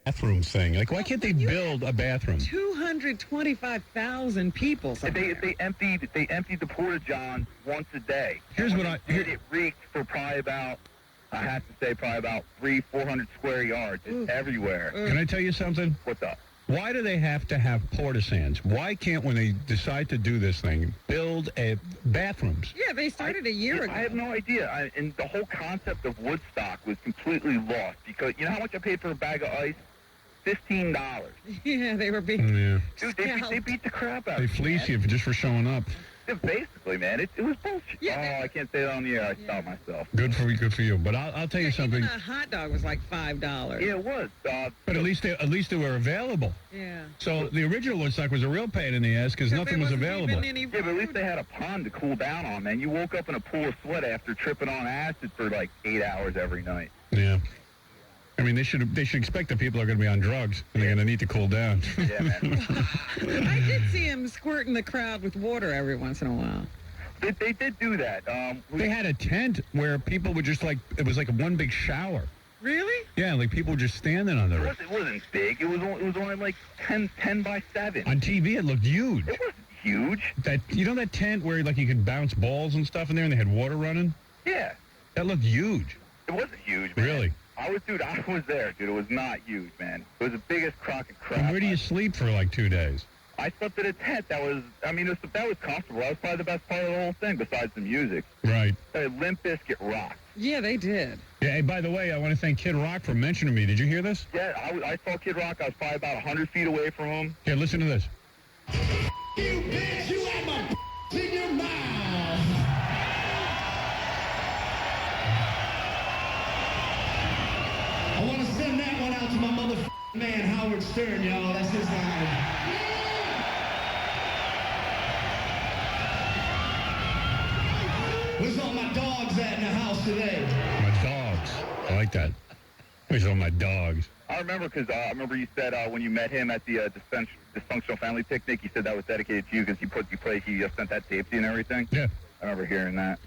bathroom thing. Like, why can't they build a bathroom? 225,000 people. They emptied the porta john once a day. Here's what it reeked for probably about, I have to say, probably about 400 square yards. It's everywhere. Can I tell you something? What's up? Why do they have to have porta sands? Why can't, when they decide to do this thing, build bathrooms? Yeah, they started a year ago. I have no idea. And the whole concept of Woodstock was completely lost because you know how much I paid for a bag of ice? $15. Yeah, they were being... Yeah. Dude, they beat the crap out They of you. fleece you just for showing up. Basically, man, it was bullshit. Yeah, I can't say that on the air. I stopped myself. Good for you. But I'll tell you something. Even a hot dog was like $5. Yeah, it was. But at least they were available. Yeah. So the original Woodstock was a real pain in the ass because nothing was available. Yeah, but at least they had a pond to cool down on, man. You woke up in a pool of sweat after tripping on acid for like 8 hours every night. Yeah. I mean, they should expect that people are going to be on drugs and they're going to need to cool down. Yeah, man. I did see him squirting the crowd with water every once in a while. They did do that. They had a tent where people would just it was like one big shower. Really? Yeah, like people were just standing under it. It wasn't big. It was only like 10 by 7. On TV, it looked huge. It wasn't huge. That tent where like you could bounce balls and stuff in there and they had water running? Yeah. That looked huge. It wasn't huge, man. Really? I was there, dude. It was not huge, man. It was the biggest crock of crap. And where do you sleep for like 2 days? I slept in a tent. That was comfortable. That was probably the best part of the whole thing, besides the music. Right. Limp Bizkit rocked. Yeah, they did. Yeah, hey, by the way, I want to thank Kid Rock for mentioning me. Did you hear this? Yeah, I saw Kid Rock. I was probably about 100 feet away from him. Here, listen to this. You bitch, you had my in your mouth. I want to send that one out to my motherfucking man, Howard Stern, y'all. That's his line. Where's all my dogs at in the house today? My dogs. I like that. Where's all my dogs? I remember because I remember you said when you met him at the dysfunctional family picnic, you said that was dedicated to you because he sent that tape to you and everything. Yeah. I remember hearing that.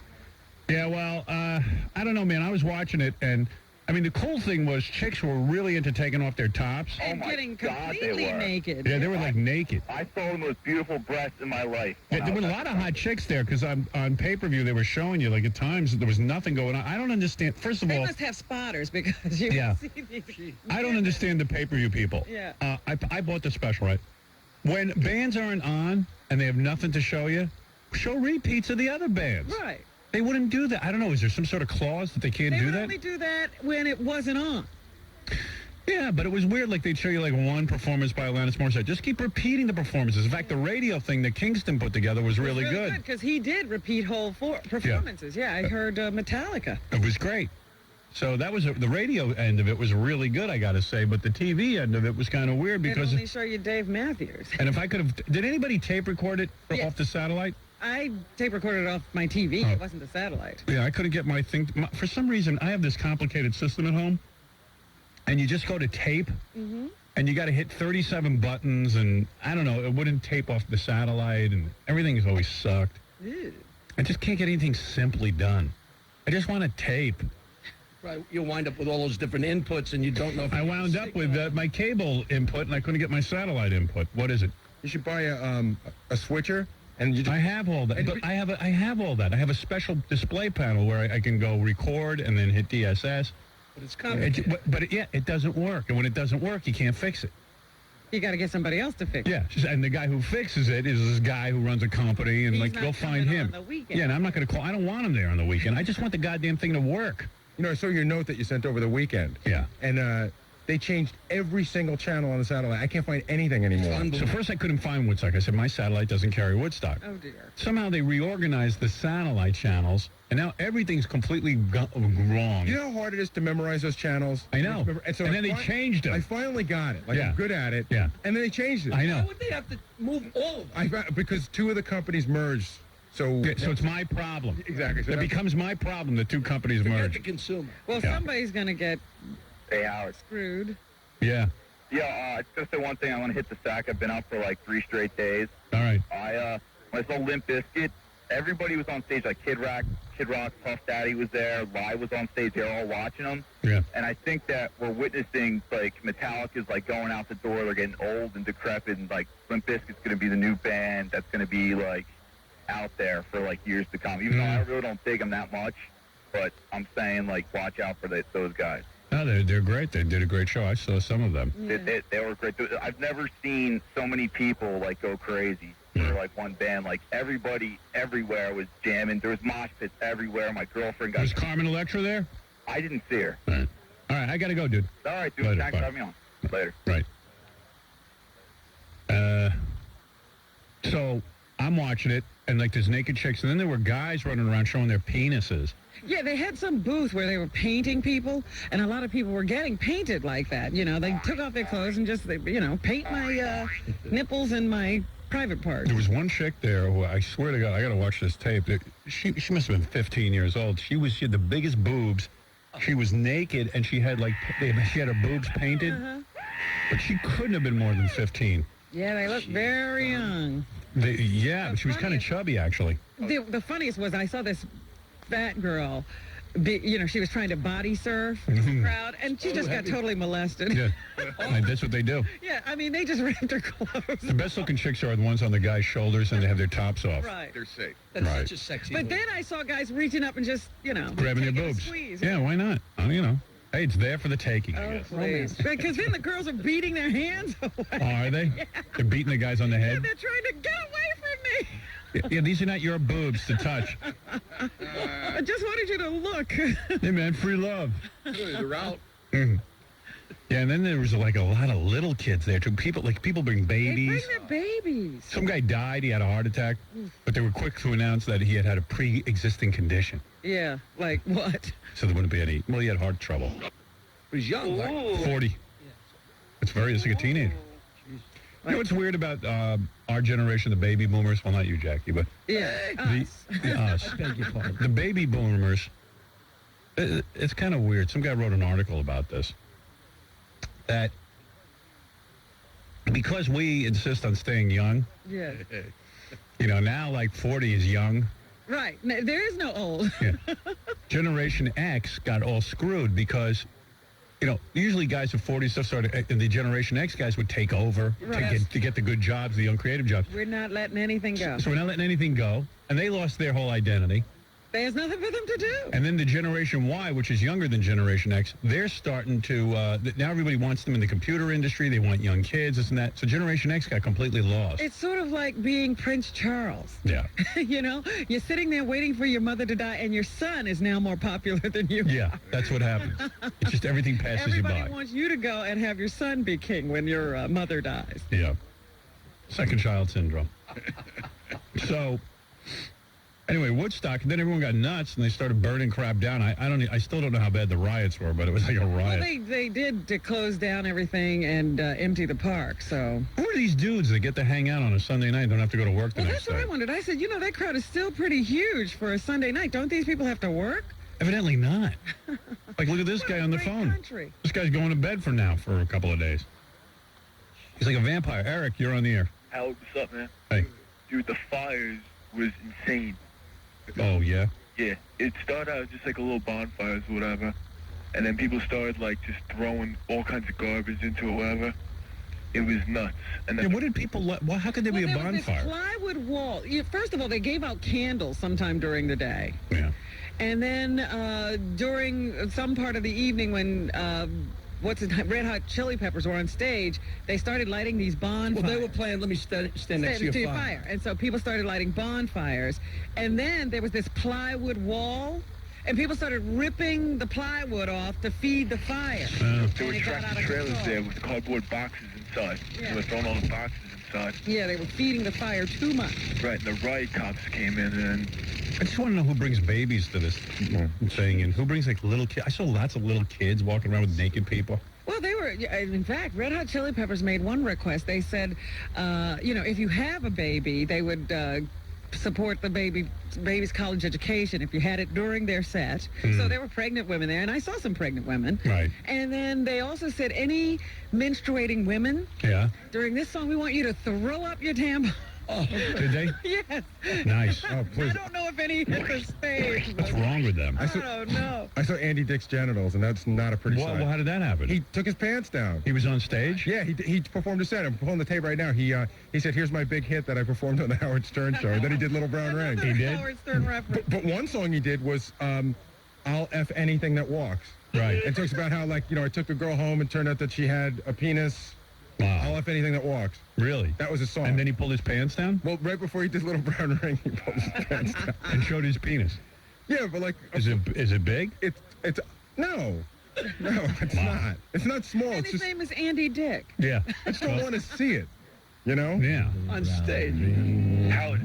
Yeah, well, I don't know, man. I was watching it, and I mean, the cool thing was chicks were really into taking off their tops. And getting completely naked. Yeah, they were like naked. I saw the most beautiful breasts in my life. Yeah, there were a lot of hot chicks there because on pay-per-view they were showing you, like at times there was nothing going on. I don't understand. First of They all, must have spotters because you can see these. I don't understand the pay-per-view people. Yeah. I bought the special, right? When bands aren't on and they have nothing to show you, show repeats of the other bands. Right. They wouldn't do that. I don't know. Is there some sort of clause that they can't do They would that? only do that when it wasn't on. Yeah, but it was weird. Like, they'd show you, like, one performance by Alanis Morissette. Just keep repeating the performances. In fact, the radio thing that Kingston put together was really good. Because he did repeat whole performances. Yeah, I heard Metallica. It was great. So that was the radio end of it was really good, I got to say. But the TV end of it was kind of weird because... They'd only show you Dave Matthews. And if I could have... Did anybody tape record it off the satellite? I tape recorded it off my TV. It wasn't the satellite. Yeah, I couldn't get my thing... For some reason, I have this complicated system at home. And you just go to tape. Mm-hmm. And you got to hit 37 buttons. And I don't know, it wouldn't tape off the satellite. And everything has always sucked. Ew. I just can't get anything simply done. I just want to tape. Right, you'll wind up with all those different inputs, and you don't know if I wound up with my cable input, and I couldn't get my satellite input. What is it? You should buy a switcher, and you just... I have all that. But I have all that. I have a special display panel where I can go record and then hit DSS. But it's complicated. It doesn't work. And when it doesn't work, you can't fix it. You got to get somebody else to fix it. Yeah, and the guy who fixes it is this guy who runs a company, and He's go find him. on the weekend. Yeah, and I'm not going to call. I don't want him there on the weekend. I just want the goddamn thing to work. You know, I saw your note that you sent over the weekend. Yeah. And they changed every single channel on the satellite. I can't find anything anymore. So first I couldn't find Woodstock. I said, my satellite doesn't carry Woodstock. Oh, dear. Somehow they reorganized the satellite channels, and now everything's completely wrong. You know how hard it is to memorize those channels? I know. And then they changed them. I finally got it. Yeah. I'm good at it. Yeah. And then they changed it. I know. Why would they have to move all of them? Because two of the companies merged. So it's my problem. Exactly. So it becomes my problem that two companies Forget merge. the consumer. Well, somebody's going to get screwed. Yeah. Yeah, I just say one thing. I want to hit the sack. I've been out for like 3 straight days. All right. When I saw Limp Bizkit, everybody was on stage, like Kid Rock, Puff Daddy was there, Live was on stage, they were all watching them. Yeah. And I think that we're witnessing, like, Metallica's, like, going out the door, they're getting old and decrepit, and, like, Limp Bizkit's going to be the new band that's going to be, like, out there for, like, years to come. Even though I really don't dig them that much, but I'm saying, like, watch out for those guys. No, they're great. They did a great show. I saw some of them. Yeah. They were great. I've never seen so many people, like, go crazy for, like, one band. Like, everybody everywhere was jamming. There was mosh pits everywhere. My girlfriend got... Was Carmen Electra there? I didn't see her. All right, I got to go, dude. All right, dude. Later, Thanks for bye. having me on. Later. Right. So I'm watching it, and, like, there's naked chicks, and then there were guys running around showing their penises. Yeah, they had some booth where they were painting people, and a lot of people were getting painted like that. You know, they took off their clothes and just, paint my nipples and my private parts. There was one chick there who, I swear to God, I got to watch this tape. She must have been 15 years old. She had the biggest boobs. She was naked, and she had she had her boobs painted, but she couldn't have been more than 15. Yeah, they look very young. But she was kind of chubby, actually. The funniest was I saw this fat girl, she was trying to body surf the crowd, and she just got totally molested. Yeah, that's what they do. Yeah, I mean, they just ripped her clothes. The best-looking chicks are the ones on the guy's shoulders, and they have their tops off. Right. They're safe. That's Right. such a sexy But move. then I saw guys reaching up and just, Grabbing their taking a boobs. squeeze. Yeah, why not? Hey, it's there for the taking, I Oh, guess. please. Because then the girls are beating their hands away. Oh, are they? Yeah. They're beating the guys on the Yeah, head? they're trying to get away from me. Yeah, these are not your boobs to touch. I just wanted you to look. Hey, man, free love. They're out. Yeah, and then there was, like, a lot of little kids there, too. People bring They babies. bring their babies. Some guy died. He had a heart attack. But they were quick to announce that he had a pre-existing condition. Yeah, like what? So there wouldn't be any... Well, he had heart trouble. He's young. Like, 40. It's like a teenager. You know what's weird about our generation, the baby boomers? Well, not you, Jackie, but Yeah, us. beg your pardon. The baby boomers, it's kind of weird. Some guy wrote an article about this. That because we insist on staying young, yeah. now like 40 is young. Right. No, there is no old. Yeah. Generation X got all screwed because, usually guys of 40 stuff started, and the Generation X guys would take over Right. to get the good jobs, the young creative jobs. We're not letting anything go. So we're not letting anything go, and they lost their whole identity. There's nothing for them to do. And then the Generation Y, which is younger than Generation X, they're starting to, now everybody wants them in the computer industry. They want young kids, this and that. So Generation X got completely lost. It's sort of like being Prince Charles. Yeah. You're sitting there waiting for your mother to die, and your son is now more popular than you. Yeah, that's what happens. It's just everything passes you Everybody by. wants you to go and have your son be king when your mother dies. Yeah. Second child syndrome. So, anyway, Woodstock, and then everyone got nuts, and they started burning crap down. I still don't know how bad the riots were, but it was like a riot. Well, they did to close down everything and empty the park, so... Who are these dudes that get to hang out on a Sunday night and don't have to go to work the Well, next that's what day? I wondered. I said, that crowd is still pretty huge for a Sunday night. Don't these people have to work? Evidently not. Like, look at this guy on the Great phone. country. This guy's going to bed for a couple of days. He's like a vampire. Eric, you're on the air. Howard, what's up, man? Hey. Dude, the fires was insane. Oh, yeah? Yeah, it started out just like a little bonfires or whatever, and then people started like just throwing all kinds of garbage into it, whatever. It was nuts. And Yeah, then what did people... how could there be a there was bonfire? this plywood wall. First of all, they gave out candles sometime during the day. Yeah. And then during some part of the evening when... Red Hot Chili Peppers were on stage, they started lighting these bonfires. Well, they were playing, let me stand next to your fire. And so people started lighting bonfires. And then there was this plywood wall, and people started ripping the plywood off to feed the fire. there And were it got out tractor of trailers control. there with cardboard boxes inside. Yeah. They were throwing all the boxes inside. Yeah, they were feeding the fire too much. Right, and the riot cops came in and... I just want to know who brings babies to this thing, and who brings, like, little kids. I saw lots of little kids walking around with naked people. Well, they were, in fact, Red Hot Chili Peppers made one request. They said, if you have a baby, they would support the baby's college education if you had it during their set. So there were pregnant women there, and I saw some pregnant women. Right. And then they also said any menstruating women, Yeah. during this song, we want you to throw up your tampon. Did they? Yes. Nice. Oh, please. I don't know if any hit the stage. What's wrong with them? I don't know. I saw Andy Dick's genitals, and that's not a pretty Well, sight. how did that happen? He took his pants down. He was on stage? Yeah, he performed a set. I'm pulling the tape right now. He said, "Here's my big hit that I performed on the Howard Stern show." And then he did Little Brown Ring. He did? Howard Stern reference. But one song he did was "I'll F Anything That Walks." Right. It talks about how, like, you know, I took a girl home and turned out that she had a penis. I'll Wow. F Anything That Walks. Really? That was a song. And then he pulled his pants down well, right before he did Little Brown Ring, he pulled his pants down. and showed his penis. Yeah, but like, Is it big? it's no, it's not. It's not small. And It's his just name is Andy Dick. Yeah. I just don't want to see it. You know? Yeah. On stage. Howard,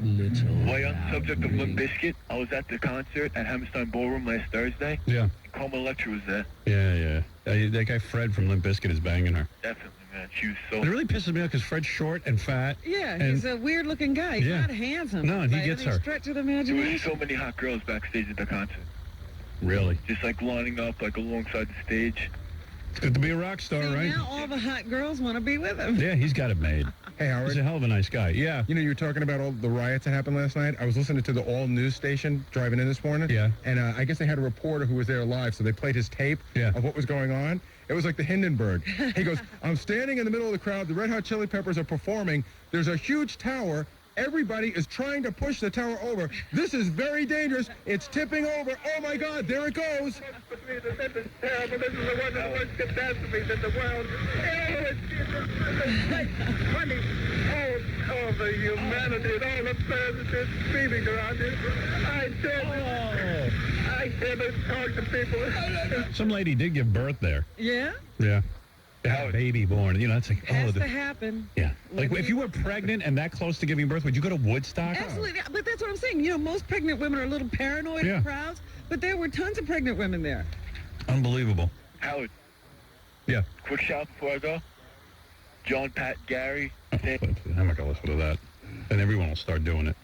while you're on the subject of Limp Bizkit, I was at the concert at Hammerstein Ballroom last Thursday. Yeah. And Carmen Electra was there. Yeah. That guy Fred from Limp Bizkit is banging her. Definitely, man. She was so... It really pisses me off because Fred's short and fat. Yeah, and he's a weird-looking guy. He's Yeah. not handsome. No, and he by gets any her. stretch of the There was imagination. so many hot girls backstage at the concert. Really. Just like lining up like alongside the stage. It's good to be a rock star, See, right? now all the hot girls want to be with him. Yeah, he's got it made. Hey, Howard. He's a hell of a nice guy. Yeah. You know, you were talking about all the riots that happened last night. I was listening to the all news station driving in this morning. Yeah. And I guess they had a reporter who was there live, so they played his tape of what was going on. It was like the Hindenburg. He goes, "I'm standing in the middle of the crowd. The Red Hot Chili Peppers are performing. There's a huge tower. Everybody is trying to push the tower over. This is very dangerous. It's tipping over. Oh, my God, there it goes." This is terrible. This is one of the worst catastrophes in the world. All the humanity and all the person just screaming around it. I can't talk to people. Some lady did give birth there. Yeah? Yeah. That baby born. You know, it's like, Has to happen. yeah. Like, if you were pregnant and that close to giving birth, would you go to Woodstock? Absolutely. But that's what I'm saying. You know, most pregnant women are a little paranoid Yeah. in crowds, but there were tons of pregnant women there. Unbelievable. Howard, Yeah. quick shout before I go. John, Pat, Gary. I'm not going to listen to that. Then everyone will start doing it.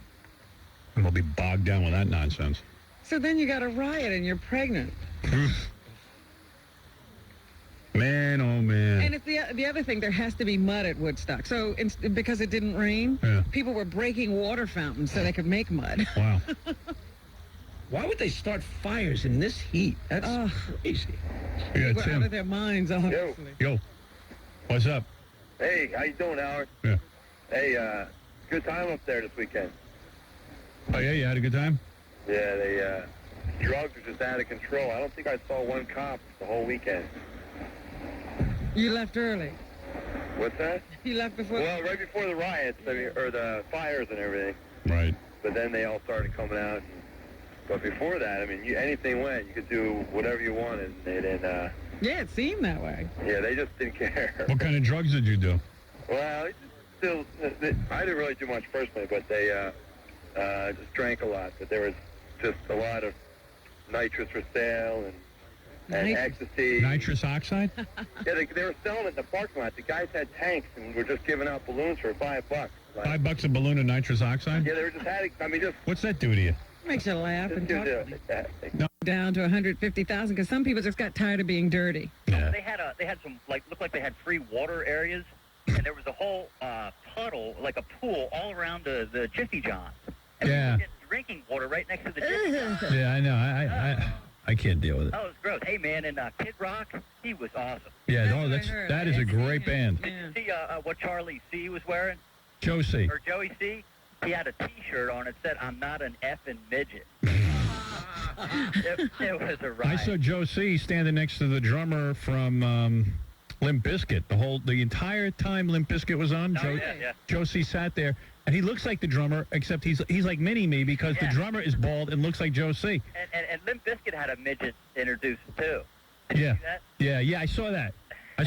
And we'll be bogged down with that nonsense. So then you got a riot and you're pregnant. Man, oh, man. And it's the other thing, there has to be mud at Woodstock. So because it didn't rain, Yeah. people were breaking water fountains so they could make mud. Wow. Why would they start fires in this heat? That's crazy. Yeah, They were out Tim. of their minds, obviously. Yo. What's up? Hey, how you doing, Howard? Yeah. Hey, good time up there this weekend. Oh, yeah, you had a good time? Yeah, they, drugs are just out of control. I don't think I saw one cop the whole weekend. You left early. What's that? You left before. Well, right before the riots, or the fires and everything. Right. But then they all started coming out. But before that, I mean, anything went. You could do whatever you wanted. And Yeah, it seemed that way. yeah, they just didn't care. What kind of drugs did you do? Well, it just I didn't really do much personally, but they just drank a lot. But there was just a lot of nitrous for sale and ecstasy. Nitrous oxide? Yeah, they were selling it in the parking lot. The guys had tanks and were just giving out balloons for $5. Like, $5 a balloon of nitrous oxide? yeah, they were just adding. I mean, just What's that do to you? Makes you laugh and talk do down to 150,000 because some people just got tired of being dirty. Yeah. They had some looked like they had free water areas, and there was a whole puddle, like a pool, all around the Jiffy John. And Yeah. we were getting drinking water right next to the Jiffy John. Yeah, I know. I can't deal with it. Oh, it was gross. Hey, man, and Kid Rock, he was awesome. Yeah, That's no, what I heard. that is a great band. Did you see what Charlie C was wearing? Josie. Or Joey C? He had a T-shirt on that said, "I'm not an effing midget." it was a riot. I saw Joe C. standing next to the drummer from Limp Bizkit. The entire time Limp Bizkit was on, Joe C. sat there, and he looks like the drummer, except he's like Mini-Me because the drummer is bald and looks like Joe C. And Limp Bizkit had a midget introduced too. Did you see that? Yeah, I saw that. I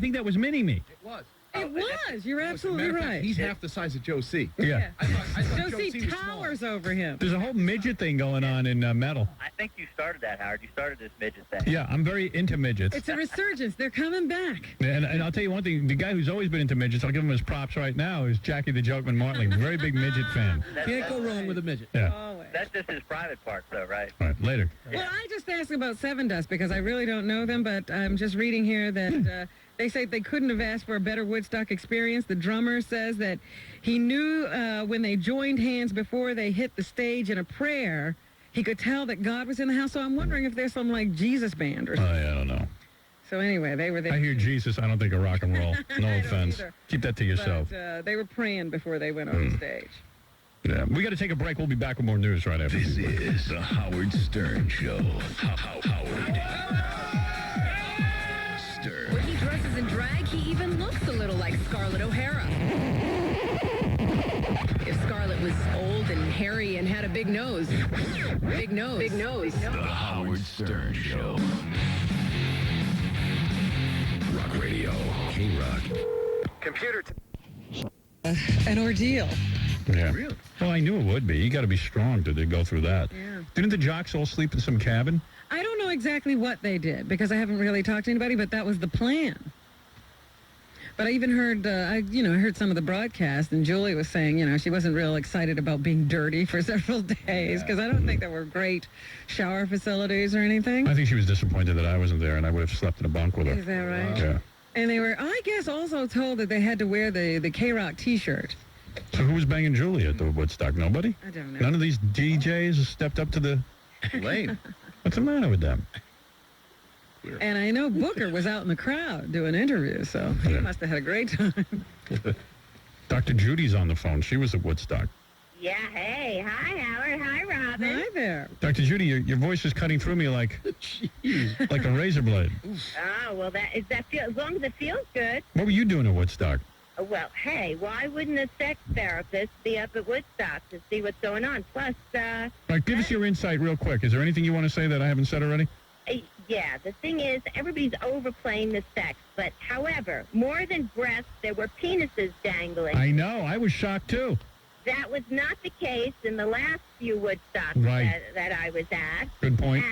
think that was Mini-Me. It was. It was. You're absolutely Matter of fact, right. He's half the size of Joe C. Yeah. I thought Josie Joe C was small. towers over him. There's a whole midget thing going on in metal. I think you started that, Howard. You started this midget thing. Yeah, I'm very into midgets. It's a resurgence. They're coming back. And I'll tell you one thing, the guy who's always been into midgets, I'll give him his props right now, is Jackie the Jokeman Martley. Very big midget fan. Can't go wrong with a midget. Yeah. Always. That's just his private parts, though, right? All right, later. Well, I just asked about Seven Dust because I really don't know them, but I'm just reading here that They say they couldn't have asked for a better Woodstock experience. The drummer says that he knew when they joined hands before they hit the stage in a prayer, he could tell that God was in the house. So I'm wondering if there's some, like, Jesus band or something. Oh, yeah, I don't know. So anyway, they were there. I hear Jesus. I don't think of rock and roll. No offense. either. Keep that to yourself. But, they were praying before they went on stage. Yeah. We got to take a break. We'll be back with more news right after This this. is the Howard Stern Show. Howard Stern. When he dresses in drag, he even looks a little like Scarlett O'Hara. If Scarlett was old and hairy and had a big nose. Big nose. Big nose. The Howard Stern Show. Rock Radio. K-Rock. Computer. An ordeal. Yeah. Really? Well, I knew it would be. You got to be strong to go through that. Yeah. Didn't the jocks all sleep in some cabin? I don't know exactly what they did because I haven't really talked to anybody, but that was the plan. But I even heard, I heard some of the broadcast, and Julie was saying, she wasn't real excited about being dirty for several days because I don't think there were great shower facilities or anything. I think she was disappointed that I wasn't there, and I would have slept in a bunk with her. Is that right? Yeah. And they were, I guess, also told that they had to wear the K-Rock T-shirt. So who was banging Julie at the Woodstock? Nobody? I don't know. None of these DJs stepped up to the Lane. What's the matter with them? And I know Booker was out in the crowd doing interviews, so he must have had a great time. Dr. Judy's on the phone. She was at Woodstock. Yeah, hey. Hi, Howard. Hi, Robin. Hi there. Dr. Judy, your voice is cutting through me like a razor blade. Oh, well, as long as it feels good. What were you doing at Woodstock? Well, hey, why wouldn't a sex therapist be up at Woodstock to see what's going on? Plus, All right, give us your insight real quick. Is there anything you want to say that I haven't said already? Yeah, the thing is, everybody's overplaying the sex. But, however, more than breasts, there were penises dangling. I know. I was shocked, too. That was not the case in the last few Woodstocks that I was at. Good point.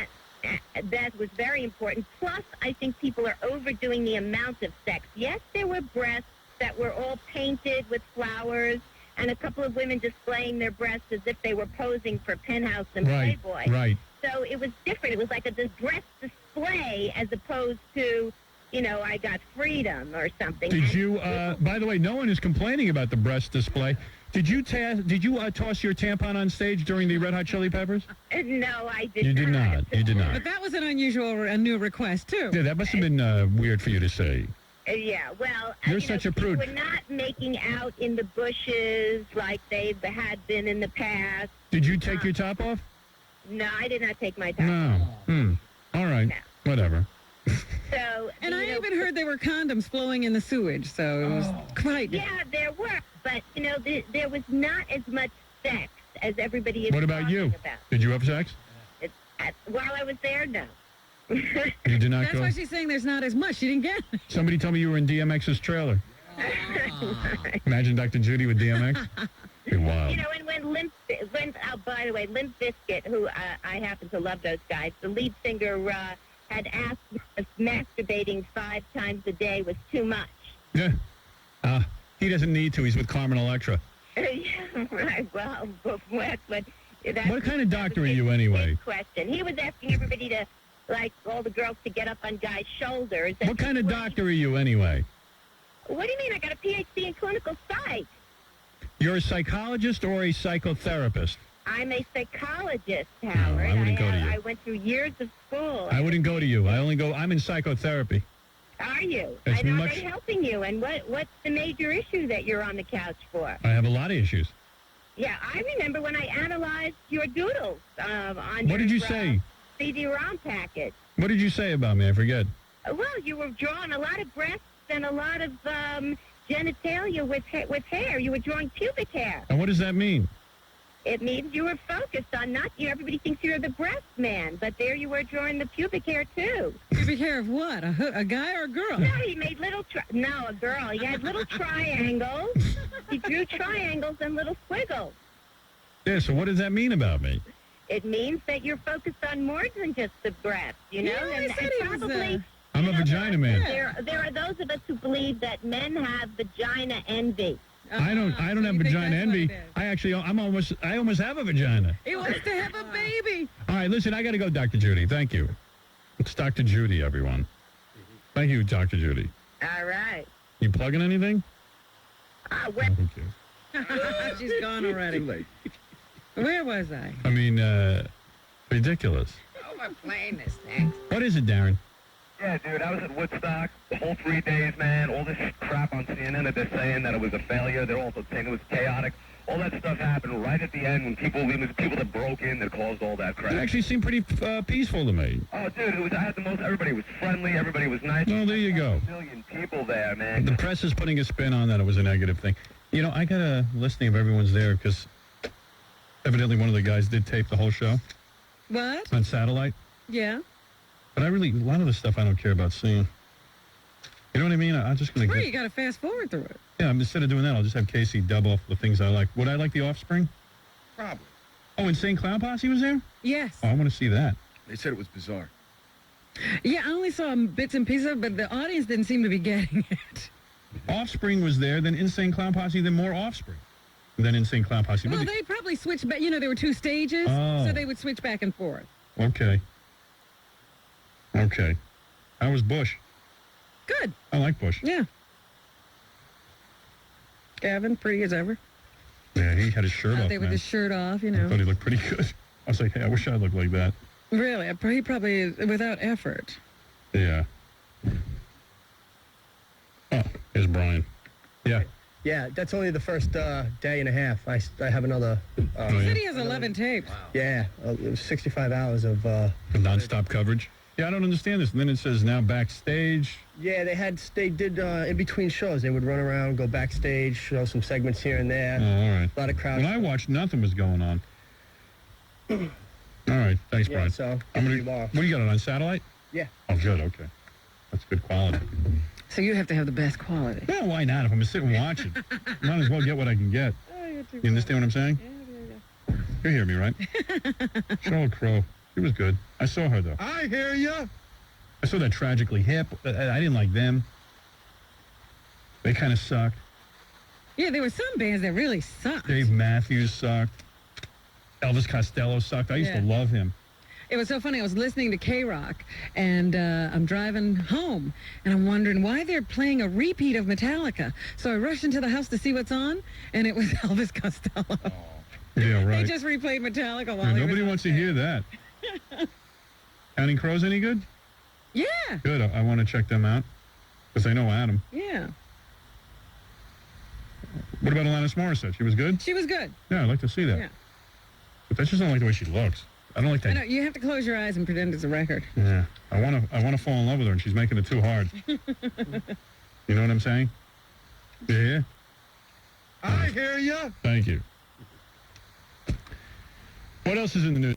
That was very important. Plus, I think people are overdoing the amount of sex. Yes, there were breasts that were all painted with flowers and a couple of women displaying their breasts as if they were posing for Penthouse and Playboy. Right. So it was different. It was like a dress display as opposed to, I got freedom or something. Did you, by the way, no one is complaining about the breast display. Did you toss your tampon on stage during the Red Hot Chili Peppers? No, I did not. You did not. You did not. But that was a new request, too. Yeah, that must have been weird for you to say. Yeah, well, You're such a prude. We're not making out in the bushes like they had been in the past. Did you take your top off? No, I did not take my top off. No. All right. No. Whatever. So, and I even heard there were condoms flowing in the sewage, so it was quite... Yeah, there were, but, there was not as much sex as everybody is What about you? about. Did you have sex? While I was there, no. You did not That's go? why she's saying there's not as much. She didn't get it. Somebody told me you were in DMX's trailer. Imagine Dr. Judy with DMX. Be wild. And by the way, Limp Bizkit, who I happen to love those guys, the lead singer had asked if masturbating 5 times a day was too much. Yeah. He doesn't need to. He's with Carmen Electra. Yeah, right. Well, What kind of doctor are you anyway? Question. He was asking everybody to, like, all the girls to get up on guys' shoulders. What kind of doctor are you anyway? What do you mean? I got a PhD in clinical psych. You're a psychologist or a psychotherapist? I'm a psychologist, Howard. I wouldn't go to you. I went through years of school. I wouldn't go to you. I'm in psychotherapy. Are you? It's And are much- they helping you? And what's the major issue that you're on the couch for? I have a lot of issues. Yeah, I remember when I analyzed your doodles on What your did you say? CD-ROM package. What did you say about me? I forget. Well, you were drawing a lot of breasts and a lot of genitalia with hair. You were drawing pubic hair. And what does that mean? It means you were focused on not you. Everybody thinks you're the breast man, but there you were drawing the pubic hair too. Pubic hair of what? A guy or a girl? No, he made a girl. He had little triangles. He drew triangles and little squiggles. Yeah, so what does that mean about me? It means that you're focused on more than just the breast, you know? Yeah, I and said he was, probably I'm a vagina man. there are those of us who believe that men have vagina envy. I don't so have you think vagina that's what envy. it is. I almost have a vagina. He wants to have a baby. All right, listen, I got to go, Dr. Judy. Thank you. It's Dr. Judy, everyone. Thank you, Dr. Judy. All right. You plugging anything? Well, Okay. She's gone already. Too late. Where was I? I mean, ridiculous. Oh, we're playing this thing. What is it, Darren? Yeah, dude, I was at Woodstock the whole 3 days, man. All this crap on CNN that they're saying that it was a failure. They're also saying it was chaotic. All that stuff happened right at the end when people that broke in that caused all that crap. It actually seemed pretty peaceful to me. Oh, dude, I had the most. Everybody was friendly. Everybody was nice. Well, there you go. A million people there, man. The press is putting a spin on that it was a negative thing. You know, I got a listing of everyone's there because evidently one of the guys did tape the whole show What? on satellite. Yeah. But a lot of the stuff I don't care about seeing. You know what I mean? I'm just going to Well, you got to fast forward through it. Yeah, instead of doing that, I'll just have Casey dub off the things I like. Would I like The Offspring? Probably. Oh, Insane Clown Posse was there? Yes. Oh, I want to see that. They said it was bizarre. Yeah, I only saw bits and pieces, but the audience didn't seem to be getting it. Offspring was there, then Insane Clown Posse, then more Offspring. And then Insane Clown Posse. Well, they probably switched back. You know, there were 2 stages, so they would switch back and forth. Okay. How was Bush? Good. I like Bush. Yeah. Gavin, pretty as ever. Yeah, he had his shirt Out off, there with man. his shirt off, you I thought know. he looked pretty good. I was like, hey, I wish I looked like that. Really, he probably is without effort. Yeah. Oh, here's Brian. Yeah. Yeah, that's only the first day and a half. I have another. He said he has 11 tapes. Wow. Yeah, it was 65 hours of. Non-stop coverage. Yeah, I don't understand this. And then it says now backstage. Yeah, they did in between shows. They would run around, go backstage, show some segments here and there. Oh, all right. A lot of crowds. When I watched, nothing was going on. All right, thanks, Yeah, Brian. so What do you got it on satellite? Yeah. Oh, good. Okay, that's good quality. So you have to have the best quality. Well, why not? If I'm gonna sit and watch it, might as well get what I can get. You understand what I'm saying? Yeah. You hear me, right? Charlotte Crow. She was good. I saw her though. I hear ya. I saw that Tragically Hip. I didn't like them. They kind of sucked. Yeah, there were some bands that really sucked. Dave Matthews sucked. Elvis Costello sucked. I used to love him. It was so funny. I was listening to K-Rock, and I'm driving home, and I'm wondering why they're playing a repeat of Metallica. So I rushed into the house to see what's on, and it was Elvis Costello. Yeah, right. They just replayed Metallica while Yeah, he nobody was wants to hear that. Counting Crows any good? Yeah. Good. I want to check them out because I know Adam. Yeah. What about Alanis Morissette? She was good? She was good. Yeah, I'd like to see that. Yeah. But I just don't like the way she looks. I don't like that. I know, you have to close your eyes and pretend it's a record. Yeah. I want to fall in love with her, and she's making it too hard. You know what I'm saying? Yeah. I hear ya. Thank you. What else is in the news?